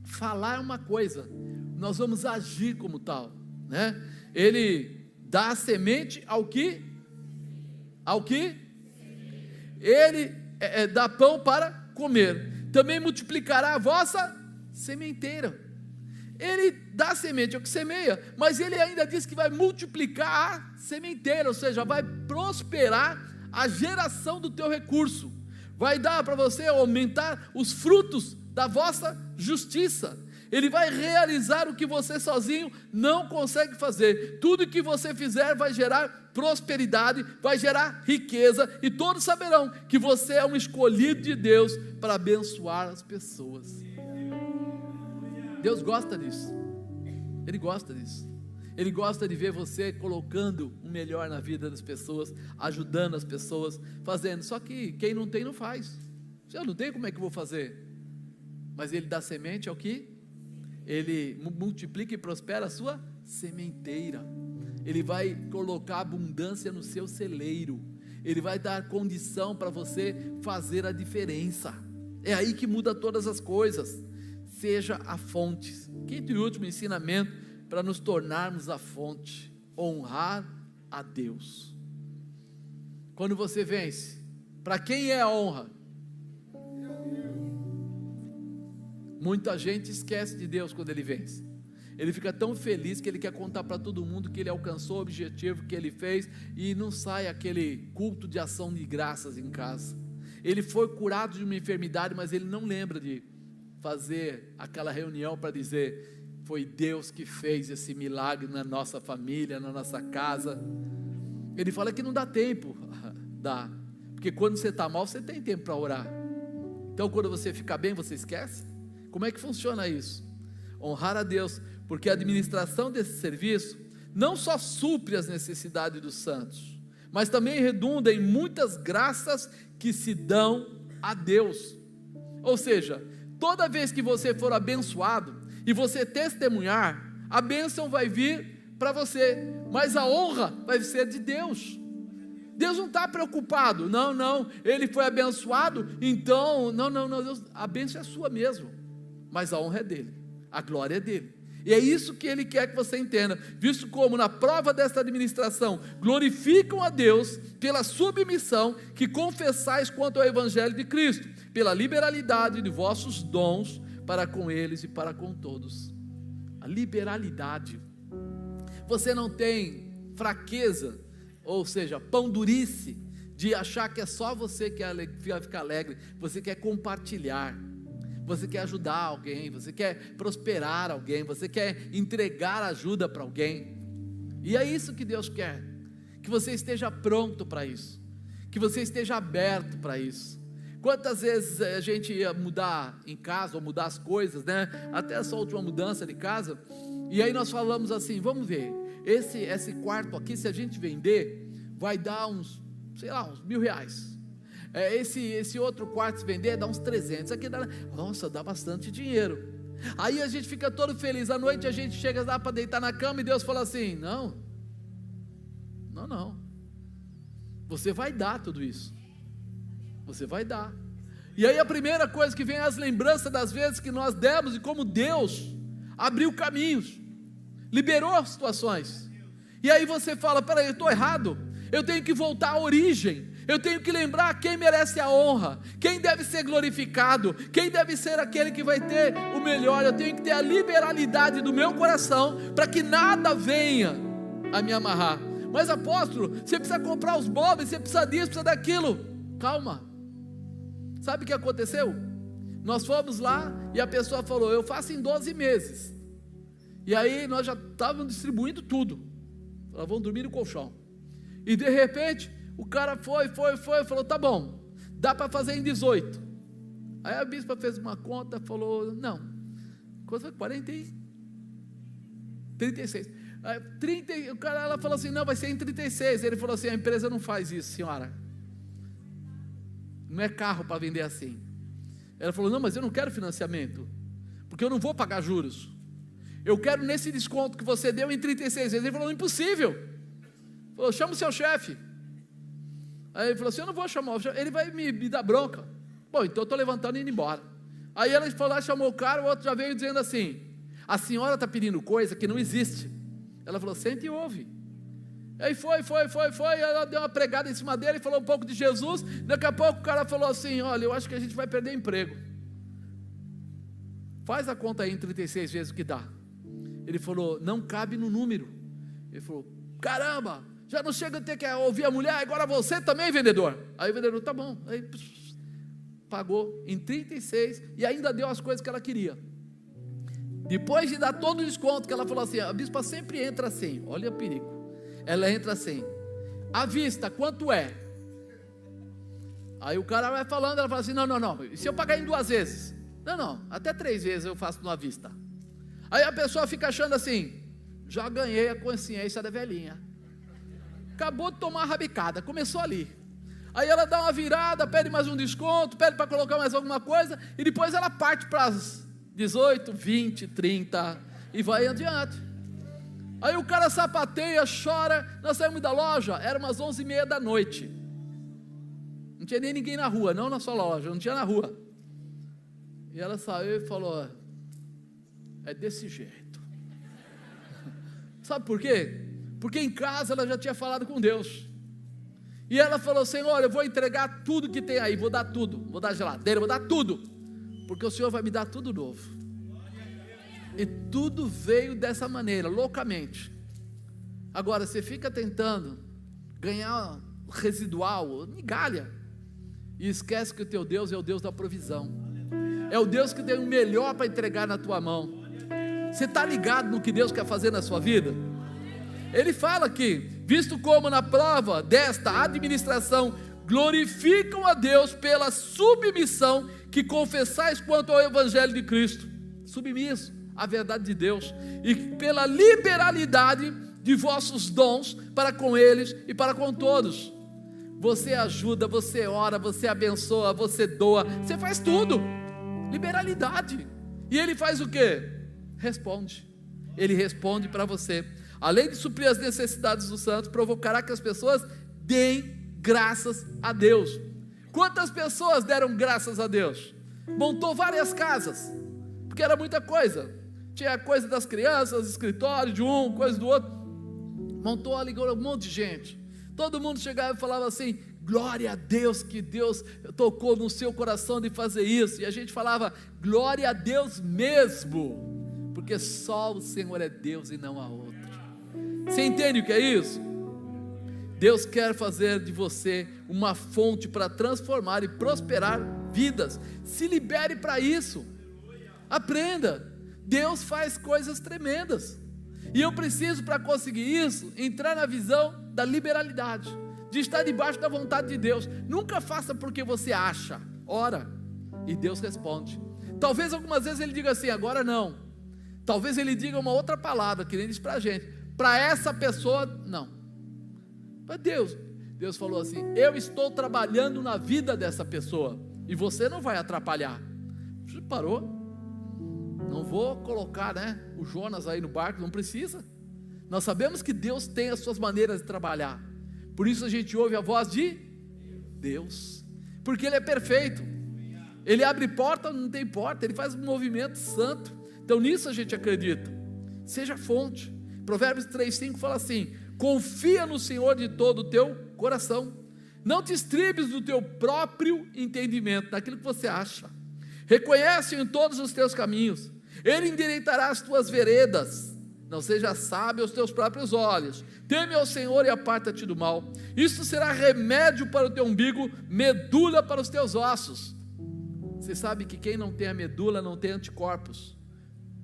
Falar é uma coisa, nós vamos agir como tal, né? Ele dá a semente ao que? Ele dá pão para comer, também multiplicará a vossa sementeira. Ele dá semente ao que semeia, mas Ele ainda diz que vai multiplicar a sementeira, ou seja, vai prosperar a geração do teu recurso, vai dar para você aumentar os frutos da vossa justiça. Ele vai realizar o que você sozinho não consegue fazer. Tudo que você fizer vai gerar prosperidade, vai gerar riqueza, e todos saberão que você é um escolhido de Deus para abençoar as pessoas. Deus gosta disso. Ele gosta disso. Ele gosta de ver você colocando o melhor na vida das pessoas, ajudando as pessoas, fazendo. Só que quem não tem não faz. Se eu não tenho, como é que eu vou fazer? Mas Ele dá semente ao que? Ele multiplica e prospera a sua sementeira. Ele vai colocar abundância no seu celeiro. Ele vai dar condição para você fazer a diferença. É aí que muda todas as coisas. Seja a fonte. Quinto e último ensinamento para nos tornarmos a fonte: honrar a Deus. Quando você vence, para quem é a honra? Muita gente esquece de Deus quando ele vence. Ele fica tão feliz que ele quer contar para todo mundo que ele alcançou o objetivo que ele fez, e não sai aquele culto de ação de graças em casa. Ele foi curado de uma enfermidade, mas ele não lembra de fazer aquela reunião para dizer: foi Deus que fez esse milagre na nossa família, na nossa casa. Ele fala que não dá tempo. Dá, porque quando você está mal, você tem tempo para orar. Então quando você fica bem, você esquece? Como é que funciona isso? Honrar a Deus, porque a administração desse serviço não só supre as necessidades dos santos, mas também redunda em muitas graças que se dão a Deus. Ou seja, toda vez que você for abençoado e você testemunhar, a bênção vai vir para você, mas a honra vai ser de Deus. Deus não está preocupado, não, ele foi abençoado, então, não, Deus, a bênção é sua mesmo, mas a honra é dele, a glória é dele. E é isso que ele quer que você entenda, visto como na prova desta administração, glorificam a Deus pela submissão que confessais quanto ao evangelho de Cristo, pela liberalidade de vossos dons para com eles e para com todos. A liberalidade. Você não tem fraqueza, ou seja, pão-durice, de achar que é só você que vai ficar alegre. Você quer compartilhar, você quer ajudar alguém, você quer prosperar alguém, você quer entregar ajuda para alguém. E é isso que Deus quer, que você esteja pronto para isso, que você esteja aberto para isso. Quantas vezes a gente ia mudar em casa, ou mudar as coisas, né? Até essa última mudança de casa, e aí nós falamos assim: vamos ver, esse quarto aqui, se a gente vender, vai dar uns, sei lá, uns R$1.000. Esse outro quarto, se vender, dá uns 300. Aqui dá, nossa, dá bastante dinheiro. Aí a gente fica todo feliz. À noite a gente chega lá para deitar na cama e Deus fala assim: não, você vai dar tudo isso, você vai dar. E aí a primeira coisa que vem é as lembranças das vezes que nós demos e como Deus abriu caminhos, liberou situações. E aí você fala: peraí, eu estou errado, eu tenho que voltar à origem, eu tenho que lembrar quem merece a honra, quem deve ser glorificado, quem deve ser aquele que vai ter o melhor. Eu tenho que ter a liberalidade do meu coração, para que nada venha a me amarrar. Mas apóstolo, você precisa comprar os móveis, você precisa disso, precisa daquilo. Calma, sabe o que aconteceu? Nós fomos lá e a pessoa falou: eu faço em 12 meses. E aí nós já estávamos distribuindo tudo. Falou: vão dormir no colchão. E de repente o cara foi, falou: tá bom, dá para fazer em 18. Aí a bispa fez uma conta, falou: não, quanto foi? 40 e 36. Aí, 30, ela falou assim: não, vai ser em 36. Ele falou assim: a empresa não faz isso, senhora, não é carro para vender assim. Ela falou: não, mas eu não quero financiamento, porque eu não vou pagar juros, eu quero nesse desconto que você deu em 36 vezes. Ele falou: impossível. Ele falou: chama o seu chefe. Aí ele falou assim: eu não vou chamar o chefe, ele vai me dar bronca. Bom, então eu estou levantando e indo embora. Aí ela foi lá, chamou o cara, o outro já veio dizendo assim: a senhora está pedindo coisa que não existe. Ela falou: sente e ouve. Aí foi, ela deu uma pregada em cima dele, falou um pouco de Jesus. Daqui a pouco o cara falou assim: olha, eu acho que a gente vai perder emprego, faz a conta aí em 36 vezes o que dá. Ele falou: não cabe no número. Ele falou: caramba, já não chega a ter que ouvir a mulher, agora você também, vendedor. Aí o vendedor: tá bom. Aí pagou em 36 e ainda deu as coisas que ela queria. Depois de dar todo o desconto, que ela falou assim: a bispa sempre entra assim, olha o perigo, ela entra assim: à vista, quanto é? Aí o cara vai falando, ela fala assim: não, e se eu pagar em 2 vezes? Não, até 3 vezes eu faço numa vista. Aí a pessoa fica achando assim: já ganhei a consciência da velhinha, acabou de tomar a rabicada, começou ali. Aí ela dá uma virada, pede mais um desconto, pede para colocar mais alguma coisa, e depois ela parte para as 18, 20, 30 e vai adiante. Aí o cara sapateia, chora. Nós saímos da loja, era umas 11h30 da noite. Não tinha nem ninguém na rua, não na sua loja, não tinha na rua. E ela saiu e falou: é desse jeito. Sabe por quê? Porque em casa ela já tinha falado com Deus. E ela falou: Senhor, eu vou entregar tudo que tem aí, vou dar tudo, vou dar geladeira, vou dar tudo, porque o Senhor vai me dar tudo novo. E tudo veio dessa maneira, loucamente. Agora, você fica tentando ganhar residual, migalha, e esquece que o teu Deus é o Deus da provisão, é o Deus que tem o melhor para entregar na tua mão. Você está ligado no que Deus quer fazer na sua vida? Ele fala aqui: visto como na prova desta administração glorificam a Deus pela submissão que confessais quanto ao Evangelho de Cristo, submisso à verdade de Deus, e pela liberalidade de vossos dons para com eles e para com todos. Você ajuda, você ora, você abençoa, você doa, você faz tudo, liberalidade. E ele faz o quê? Responde. Ele responde para você. Além de suprir as necessidades dos santos, provocará que as pessoas deem graças a Deus. Quantas pessoas deram graças a Deus? Montou várias casas, porque era muita coisa. Tinha coisa das crianças, escritório de um, coisa do outro. Montou ali um monte de gente. Todo mundo chegava e falava assim: glória a Deus, que Deus tocou no seu coração de fazer isso. E a gente falava: glória a Deus mesmo, porque só o Senhor é Deus e não há outro. Você entende o que é isso? Deus quer fazer de você uma fonte para transformar e prosperar vidas. Se libere para isso. Aprenda. Deus faz coisas tremendas. E eu preciso, para conseguir isso, entrar na visão da liberalidade, de estar debaixo da vontade de Deus. Nunca faça porque você acha. Ora, e Deus responde. Talvez algumas vezes Ele diga assim: agora não. Talvez Ele diga uma outra palavra, que nem diz para a gente: para essa pessoa, não. Mas Deus falou assim: eu estou trabalhando na vida dessa pessoa, e você não vai atrapalhar. Você parou? Não vou colocar, o Jonas aí no barco, não precisa. Nós sabemos que Deus tem as suas maneiras de trabalhar. Por isso a gente ouve a voz de Deus, porque Ele é perfeito. Ele abre porta onde não tem porta, Ele faz um movimento santo. Então nisso a gente acredita. Seja fonte. Provérbios 3:5 fala assim: confia no Senhor de todo o teu coração, não te estribes do teu próprio entendimento, daquilo que você acha. Reconhece-o em todos os teus caminhos, Ele endireitará as tuas veredas. Não seja sábio aos teus próprios olhos, teme ao Senhor e aparta-te do mal. Isto será remédio para o teu umbigo, medula para os teus ossos. Você sabe que quem não tem a medula não tem anticorpos.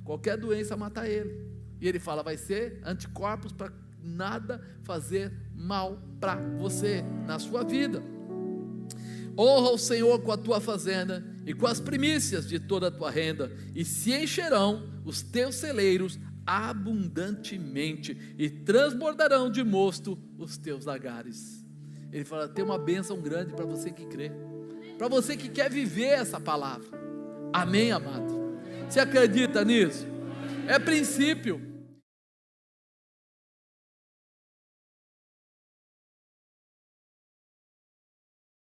Qualquer doença mata ele. E ele fala: vai ser anticorpos para nada fazer mal para você na sua vida. Honra o Senhor com a tua fazenda e com as primícias de toda a tua renda, e se encherão os teus celeiros abundantemente, e transbordarão de mosto os teus lagares. Ele fala: tem uma bênção grande para você que crê, para você que quer viver essa palavra. Amém, amado? Você acredita nisso? É princípio.